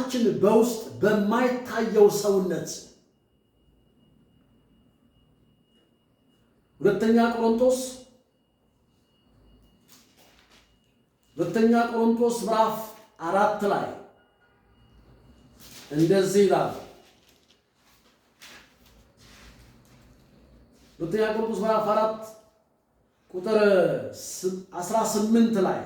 ሕይወታችን በውስጥ በማይታየው ሰውነት ሁለተኛ ቆሮንቶስ ምዕራፍ 4 ላይ እንደዚህ ይላል። ሁለተኛ ቆሮንቶስ ምዕራፍ 4 ቁጥር 18 ላይ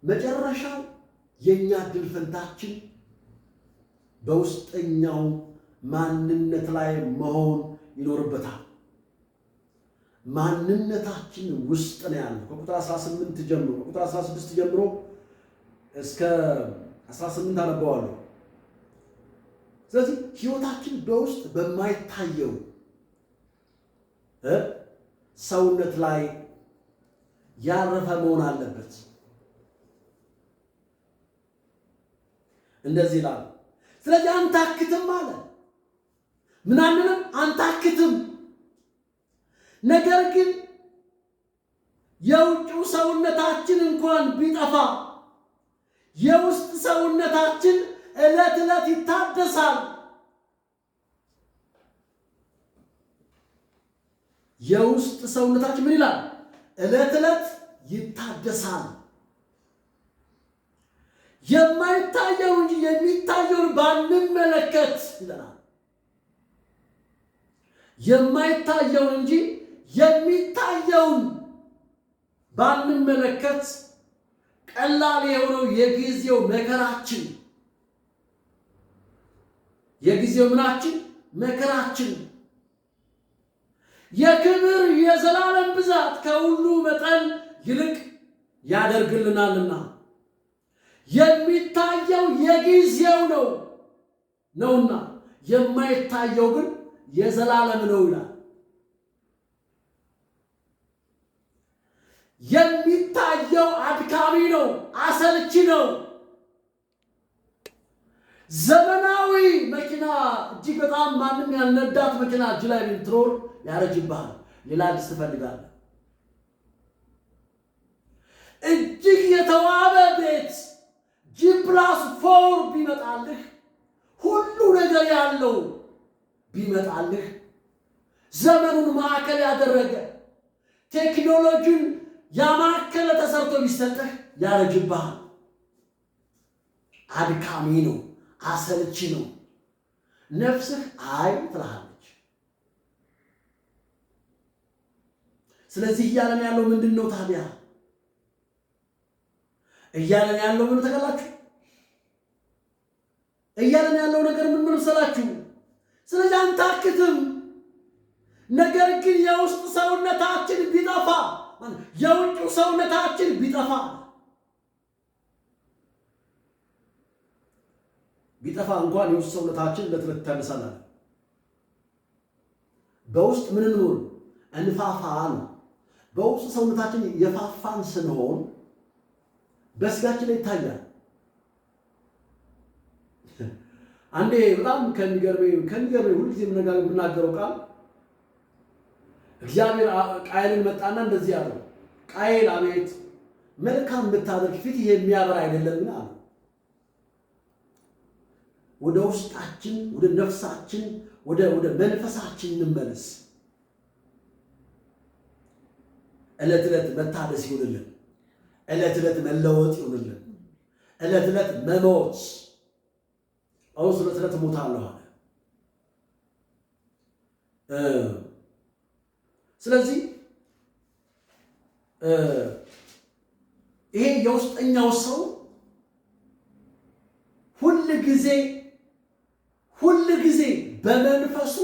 መጨረሻው የኛ ድል ፈንታችን በውስጠኛው ማንነት ላይ መሆን ይኖርበታል። ማንነታችን ውስጥ ነው ያለው። ከቁጥር 18 ጀምሮ ከቁጥር 16 ጀምሮ እስከ 18 አነበዋለሁ። ስለዚህ ሕይወታችን በውስጥ በማይታየው ሰውነት ላይ ያረፈ መሆን አለበት። እንደዚህ ይላል። ስለዚህ አንታክትም አለ። ምናንንም አንታክትም። ነገር ግን የውጭው ሰውነታችን እንኳን ቢጠፋ የውስጥ ሰውነታችን ዕለት ዕለት ይታደሳል። የውስጥ ሰውነታችን ምን ይላል? ዕለት ዕለት ይታደሳል። የማይታየው እንጂ የሚታየውን ባንመለከት ይለናል። የማይታየውን እንጂ የሚታየውን ባንመለከት ቀላል የሆነው የጊዜው መከራችን የጊዜው ምናችን መከራችን የክብር የዘላለም ብዛት ከሁሉ መጠን ይልቅ ያደርግልናልና የሚታየው የጊዜው ነውና የማይታየው ግን የዘላለም ነው ይላል። የሚታየው አድካሚ ነው፣ አሰልቺ ነው። ዘመናዊ መኪና እጅግ በጣም ማንም ያልነዳት መኪና እጅ ላይ ብትኖር ያረጅብሃል። ሌላ አዲስ ትፈልጋለህ። እጅግ የተዋበ ቤት G+4 ቢመጣልህ ሁሉ ነገር ያለው ቢመጣልህ ዘመኑን ማዕከል ያደረገ ቴክኖሎጂን ያማከለ ተሰርቶ ቢሰጥህ ያረጅብሃል። አድካሚ ነው፣ አሰልቺ ነው። ነፍስህ አይ ትልሃለች። ስለዚህ እያለን ያለው ምንድን ነው ታዲያ? እያለን ያለው ምን ተቀላችሁ? እያለን ያለው ነገር ምን መሰላችሁ? ስለዚህ አንታክትም። ነገር ግን የውስጥ ሰውነታችን ቢጠፋ የውጭው ሰውነታችን ቢጠፋ እንኳን የውስጥ ሰውነታችን ለትለት ታነሳናል። በውስጥ ምን እንሆን? እንፋፋ ነው። በውስጥ ሰውነታችን የፋፋን ስንሆን በስጋችን ላይ ይታያል። አንዴ በጣም ከሚገርመኝ ሁልጊዜ የምናገረው ቃል እግዚአብሔር ቃየልን መጣና እንደዚህ ያለው፣ ቃየል አቤት መልካም ብታደርግ ፊት የሚያበራ አይደለምን አለ። ወደ ውስጣችን፣ ወደ ነፍሳችን፣ ወደ መንፈሳችን እንመለስ። ዕለት ዕለት መታደስ ይሁንልን። ዕለት ዕለት መለወጥ ይሁንልን። ዕለት ዕለት መሞት። አሁን ዕለት ዕለት እሞታለሁ አለ። ስለዚህ ይሄ የውስጠኛው ሰው ሁል ጊዜ በመንፈሱ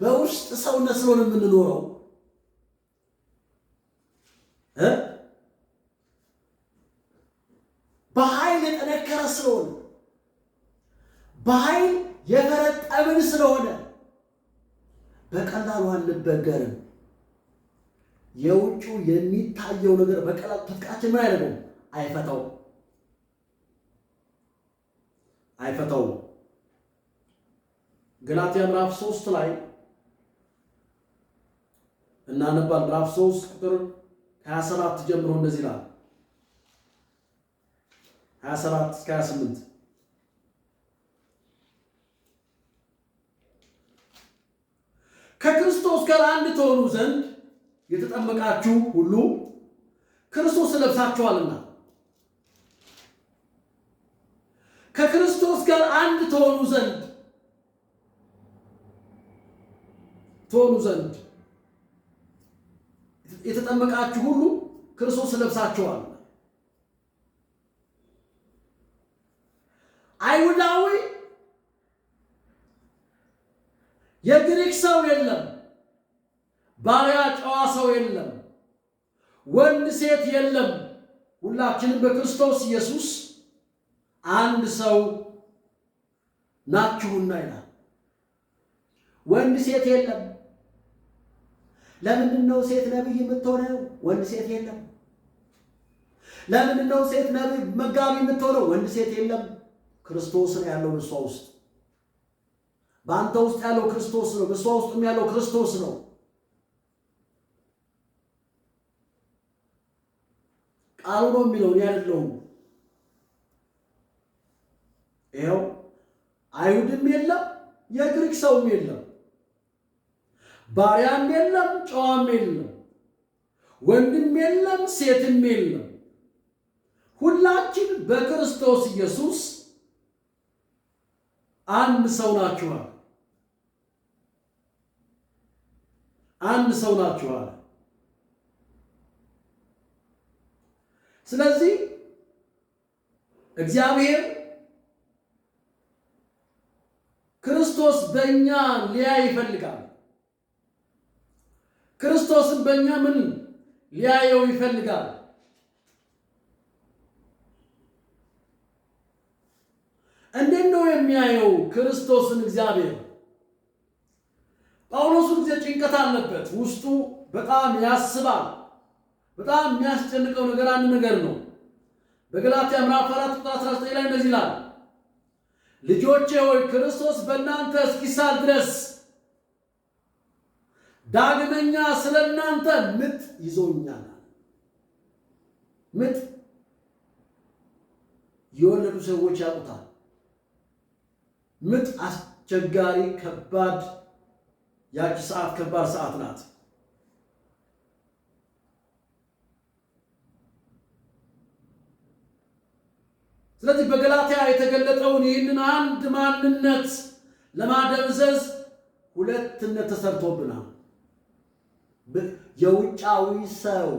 በውስጥ ሰውነት ስለሆነ የምንኖረው በኃይል የጠነከረ ስለሆነ በኃይል የፈረጠምን ስለሆነ በቀላሉ አንበገርም። የውጩ የሚታየው ነገር በቀላሉ ትጥቃችን ምን አይደለም አይፈታው። ገላትያ ምዕራፍ 3 ላይ እናነባል። ምዕራፍ 3 ቁጥር 27 ጀምሮ እንደዚህ ይላል። 27 እስከ 28 ከክርስቶስ ጋር አንድ ትሆኑ ዘንድ የተጠመቃችሁ ሁሉ ክርስቶስ ለብሳችኋልና። ከክርስቶስ ጋር አንድ ትሆኑ ዘንድ የተጠመቃችሁ ሁሉ ክርስቶስ ለብሳችኋል። አይሁዳዊ የግሪክ ሰው የለም፣ ባሪያ ጨዋ ሰው የለም፣ ወንድ ሴት የለም። ሁላችንም በክርስቶስ ኢየሱስ አንድ ሰው ናችሁና ይላል። ወንድ ሴት የለም። ለምንድን ነው ሴት ነብይ የምትሆነው? ወንድ ሴት የለም። ለምንድን ነው ሴት ነብይ መጋቢ የምትሆነው? ወንድ ሴት የለም። ክርስቶስ ነው ያለው በሷ ውስጥ። በአንተ ውስጥ ያለው ክርስቶስ ነው፣ በሷ ውስጥም ያለው ክርስቶስ ነው። ቃሉ ነው የሚለው እኔ አይደለሁም። ይኸው አይሁድም የለም፣ የግሪክ ሰውም የለም፣ ባሪያም የለም፣ ጨዋም የለም፣ ወንድም የለም፣ ሴትም የለም። ሁላችን በክርስቶስ ኢየሱስ አንድ ሰው ናችኋል። አንድ ሰው ናችኋል። ስለዚህ እግዚአብሔር ክርስቶስ በእኛ ሊያይ ይፈልጋል። ክርስቶስን በእኛ ምን ሊያየው ይፈልጋል? እንዴት ነው የሚያየው ክርስቶስን እግዚአብሔር? ጳውሎስ ጊዜ ጭንቀት አለበት፣ ውስጡ በጣም ያስባል። በጣም የሚያስጨንቀው ነገር አንድ ነገር ነው። በገላትያ ምዕራፍ 4 ቁጥር 19 ላይ እንደዚህ ይላል፣ ልጆቼ ሆይ ክርስቶስ በእናንተ እስኪሳል ድረስ ዳግመኛ ስለ እናንተ ምጥ ይዞኛል። ምጥ የወለዱ ሰዎች ያውቁታል። ምጥ አስቸጋሪ፣ ከባድ፣ ያቺ ሰዓት ከባድ ሰዓት ናት። ስለዚህ በገላትያ የተገለጠውን ይህንን አንድ ማንነት ለማደብዘዝ ሁለትነት ተሰርቶብናል። የውጫዊ ሰው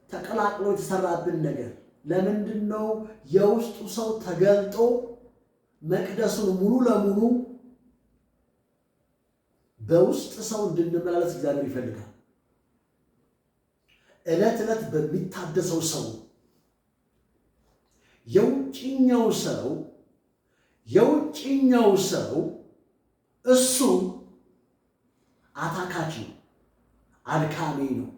ተቀላቅሎ የተሰራብን ነገር ለምንድን ነው? የውስጡ ሰው ተገልጦ መቅደሱን ሙሉ ለሙሉ በውስጥ ሰው እንድንመላለስ እግዚአብሔር ይፈልጋል። ዕለት ዕለት በሚታደሰው ሰው የውጭኛው ሰው እሱ አታካች ነው፣ አድካሚ ነው።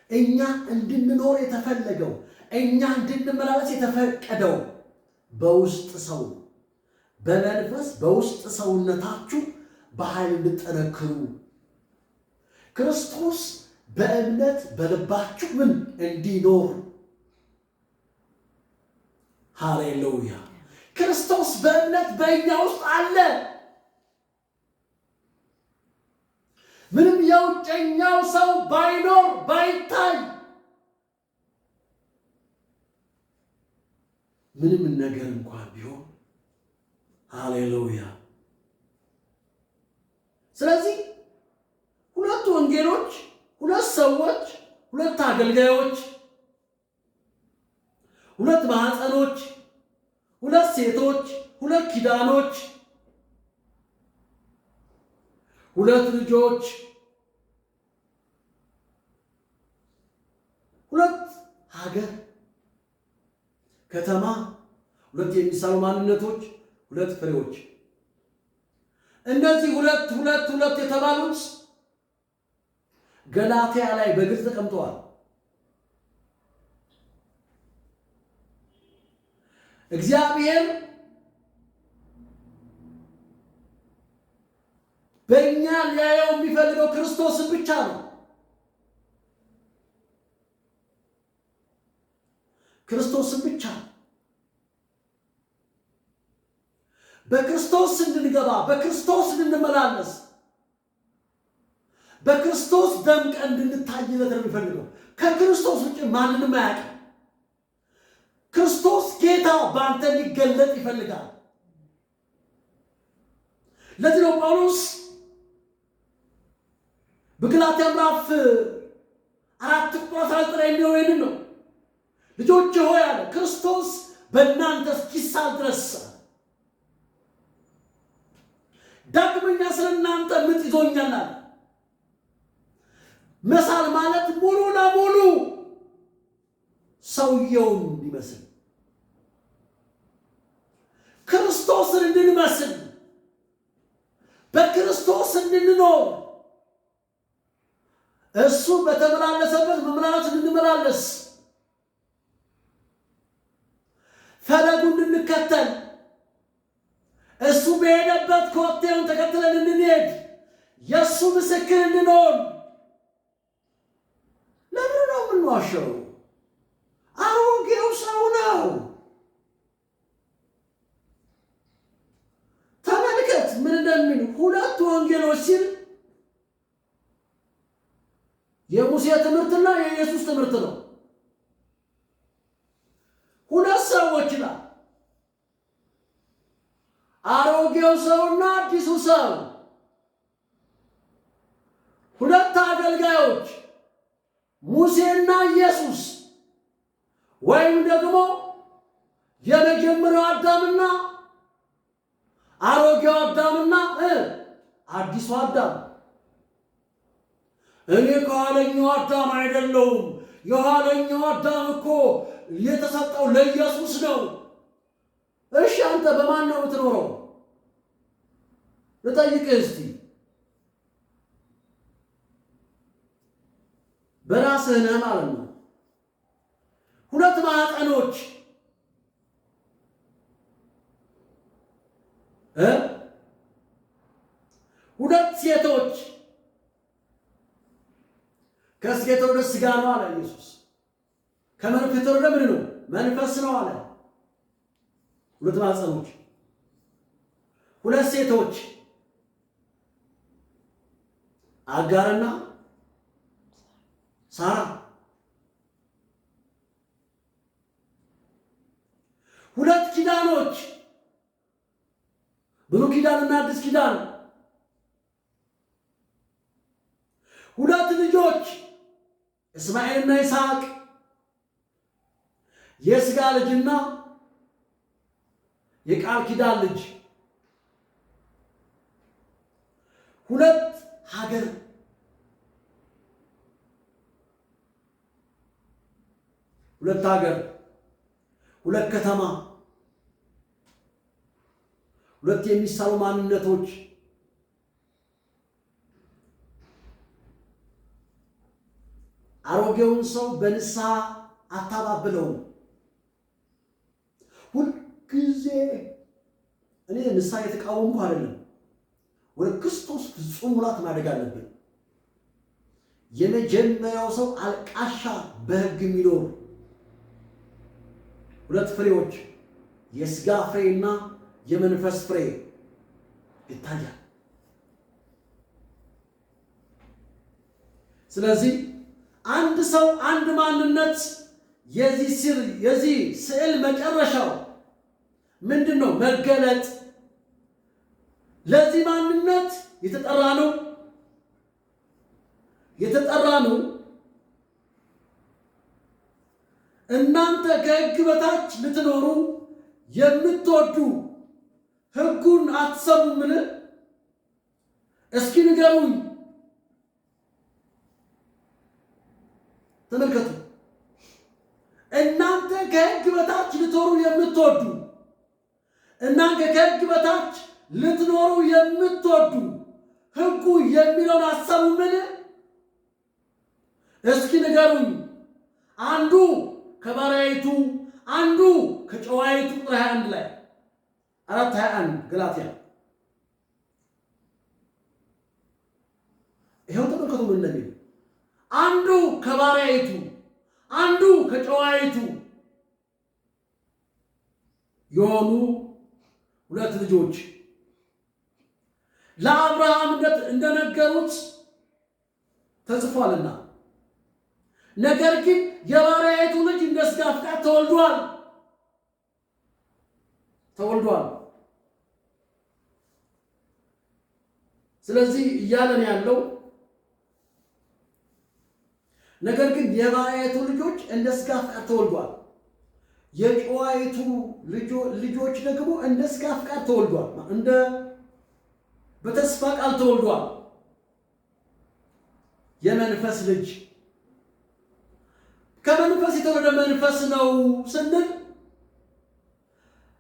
እኛ እንድንኖር የተፈለገው፣ እኛ እንድንመላለስ የተፈቀደው በውስጥ ሰው፣ በመንፈስ በውስጥ ሰውነታችሁ በኃይል እንድጠነክሩ ክርስቶስ በእምነት በልባችሁ ምን እንዲኖር። ሃሌሉያ! ክርስቶስ በእምነት በእኛ ውስጥ አለ። ምንም የውጨኛው ሰው ባይኖር ባይታይ፣ ምንም ነገር እንኳን ቢሆን፣ ሃሌሉያ! ስለዚህ ሁለት ወንጌሎች፣ ሁለት ሰዎች፣ ሁለት አገልጋዮች፣ ሁለት ማኅፀኖች፣ ሁለት ሴቶች፣ ሁለት ኪዳኖች፣ ሁለት ልጆች፣ ሁለት ሀገር፣ ከተማ፣ ሁለት የሚሳሉ ማንነቶች፣ ሁለት ፍሬዎች። እነዚህ ሁለት ሁለት ሁለት የተባሉት ገላትያ ላይ በግልጽ ተቀምጠዋል። እግዚአብሔር በእኛ ሊያየው የሚፈልገው ክርስቶስን ብቻ ነው። ክርስቶስን ብቻ ነው። በክርስቶስ እንድንገባ፣ በክርስቶስ እንድንመላለስ፣ በክርስቶስ ደምቀን እንድንታይለት ነው የሚፈልገው። ከክርስቶስ ውጭ ማንንም አያውቅም። ክርስቶስ ጌታ በአንተ ሊገለጥ ይፈልጋል። ለዚህ ነው ጳውሎስ በገላትያ ምዕራፍ 4:19 የሚለው ይህንን ነው። ልጆች ሆይ አለ ክርስቶስ በእናንተ እስኪሳል ድረስ ዳግመኛ ስለ እናንተ ምጥ ይዞኛል አለ። መሳል ማለት ሙሉ ለሙሉ ሰውየውን እንዲመስል ክርስቶስን እንድንመስል በክርስቶስ እንድንኖር እሱ በተመላለሰበት መመላለስ እንድንመላለስ ፈለጉ እንድንከተል እሱ በሄደበት ኮቴውን ተከትለን እንድንሄድ የእሱ ምስክር እንድንሆን። ለምን ነው የምንዋሸው? አሮጌው ሰው ነው። ተመልከት ምን እንደሚሉ ሁለት ወንጌሎች ሲል የሙሴ ትምህርትና የኢየሱስ ትምህርት ነው። ሁለት ሰዎች ይላል፣ አሮጌው ሰውና አዲሱ ሰው። ሁለት አገልጋዮች ሙሴና ኢየሱስ፣ ወይም ደግሞ የመጀመሪያው አዳምና አሮጌው አዳምና አዲሱ አዳም። እኔ ከኋለኛው አዳም አይደለሁም፣ የኋለኛው አዳም እኮ የተሰጠው ለኢየሱስ ነው። እሺ አንተ በማን ነው የምትኖረው? ልጠይቅህ እስቲ። በራስህ ነህ ማለት ነው። ሁለት ማዕፀኖች ሁለት ሴቶች ከሴት ወደ ሥጋ ነው አለ ኢየሱስ። ከመንፈስ ወደ ምን ነው? መንፈስ ነው አለ። ሁለት ማዕፀኖች፣ ሁለት ሴቶች አጋርና ሳራ፣ ሁለት ኪዳኖች ብሉይ ኪዳንና አዲስ ኪዳን፣ ሁለት ልጆች እስማኤልና ይስሐቅ፣ የሥጋ ልጅና የቃል ኪዳን ልጅ፣ ሁለት ሀገር፣ ሁለት ሀገር፣ ሁለት ከተማ፣ ሁለት የሚሳሉ ማንነቶች፣ አሮጌውን ሰው በንስሐ አታባብለውም። ሁልጊዜ እኔ ንስሐ የተቃወምኩ አይደለም። ወደ ክርስቶስ ፍጹም ሙላት ማደግ አለብን። የመጀመሪያው ሰው አልቃሻ በሕግ የሚኖር ሁለት ፍሬዎች የሥጋ ፍሬና የመንፈስ ፍሬ ይታያል። ስለዚህ አንድ ሰው አንድ ማንነት የዚህ ስዕል መጨረሻው ምንድን ነው? መገለጥ። ለዚህ ማንነት የተጠራ ነው። እናንተ ከሕግ በታች ልትኖሩ የምትወዱ ሕጉን አትሰሙምን? እስኪ ንገሩኝ። ተመልከቱ። እናንተ ከሕግ በታች ልትኖሩ የምትወዱ ከሕግ በታች ልትኖሩ የምትወዱ ሕጉ የሚለውን አሰቡምን? እስኪ ንገሩኝ። አንዱ ከባሪያይቱ አንዱ ከጨዋይቱ ቁጥር 21 ላይ 4:21 ገላትያ ተመልከቱ ምን እንደሚል አንዱ ከባሪያይቱ አንዱ ከጨዋይቱ የሆኑ ሁለት ልጆች ለአብርሃም እንደነገሩት ተጽፏልና ነገር ግን የባሪያይቱ ልጅ እንደ ሥጋ ፈቃድ ተወልዷል። ስለዚህ እያለን ያለው ነገር ግን የባሪያይቱ ልጆች እንደ ሥጋ ፈቃድ ተወልዷል፣ የጨዋይቱ ልጆች ደግሞ እንደ ሥጋ ፈቃድ ተወልዷል። እንደ በተስፋ ቃል ተወልዷል። የመንፈስ ልጅ ከመንፈስ የተወለደ መንፈስ ነው ስንል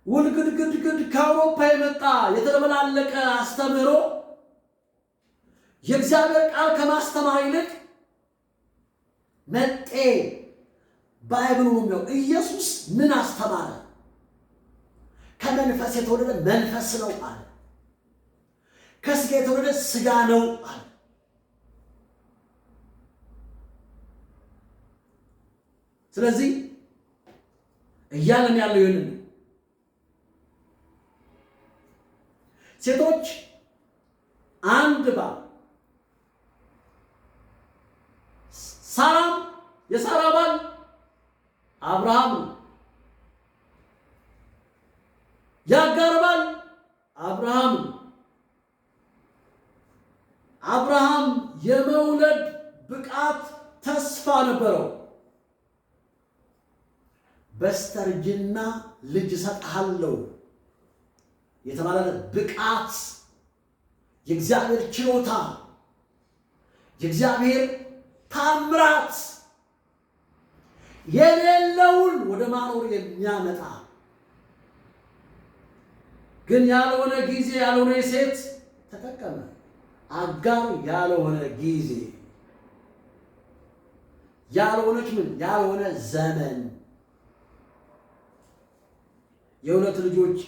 ውልግድግድግድ ከአውሮፓ የመጣ የተደበላለቀ አስተምህሮ የእግዚአብሔር ቃል ከማስተማር ይልቅ መጤ ባይብሉ ነው። ኢየሱስ ምን አስተማረ? ከመንፈስ የተወለደ መንፈስ ነው አለ። ከሥጋ የተወለደ ሥጋ ነው አለ። ስለዚህ እያለን ያለው ይህንን ሴቶች አንድ ባል ሳራም የሳራ ባል አብርሃም ነው። የአጋር ባል አብርሃም ነው። አብርሃም የመውለድ ብቃት ተስፋ ነበረው። በስተርጅና ልጅ እሰጥሃለሁ የተባለለት ብቃት፣ የእግዚአብሔር ችሎታ፣ የእግዚአብሔር ታምራት የሌለውን ወደ ማኖር የሚያመጣ ግን ያልሆነ ጊዜ ያልሆነ ሴት ተጠቀመ። አጋር ያልሆነ ጊዜ ያልሆነች ምን ያልሆነ ዘመን የሁለት ልጆች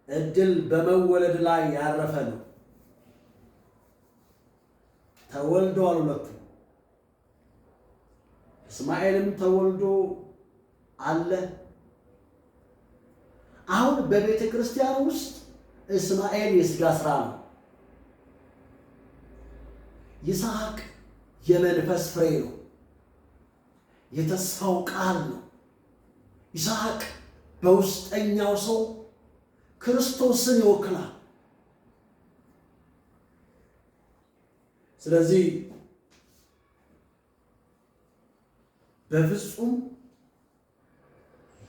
እድል በመወለድ ላይ ያረፈ ነው። ተወልደዋል ሁለቱ። እስማኤልም ተወልዶ አለ። አሁን በቤተ ክርስቲያን ውስጥ እስማኤል የሥጋ ሥራ ነው። ይስሐቅ የመንፈስ ፍሬ ነው። የተስፋው ቃል ነው። ይስሐቅ በውስጠኛው ሰው ክርስቶስን ይወክላል። ስለዚህ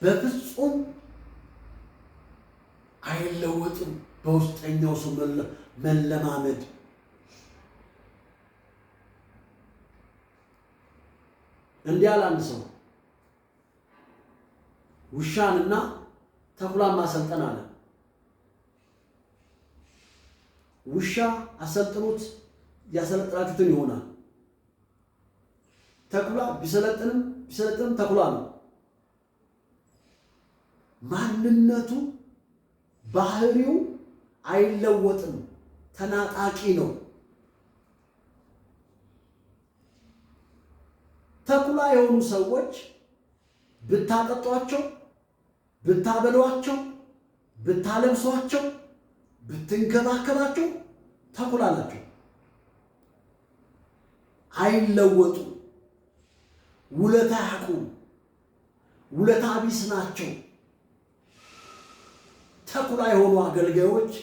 በፍጹም አይለወጥም። በውስጠኛው ሰው መለማመድ እንዲህ ያለ አንድ ሰው ውሻንና ተኩላን ማሰልጠን አለ። ውሻ አሰልጥኑት ያሰለጥናችሁትን ይሆናል። ተኩላ ቢሰለጥንም ተኩላ ነው። ማንነቱ ባህሪው አይለወጥም። ተናጣቂ ነው። ተኩላ የሆኑ ሰዎች ብታጠጧቸው፣ ብታበሏቸው፣ ብታለብሷቸው፣ ብትንከባከባቸው ተኩላ ናቸው። አይለወጡ፣ ውለታ ያቁም፣ ውለታ ቢስ ናቸው። ተኩላ የሆኑ አገልጋዮች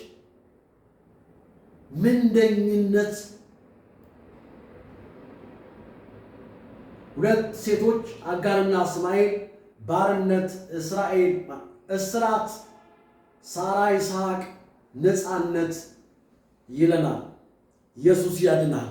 ምንደኝነት ሁለት ሴቶች አጋርና እስማኤል ባርነት፣ እስራኤል እስራት፣ ሳራ ይስሐቅ ነፃነት ይለናል። ኢየሱስ ያድናል።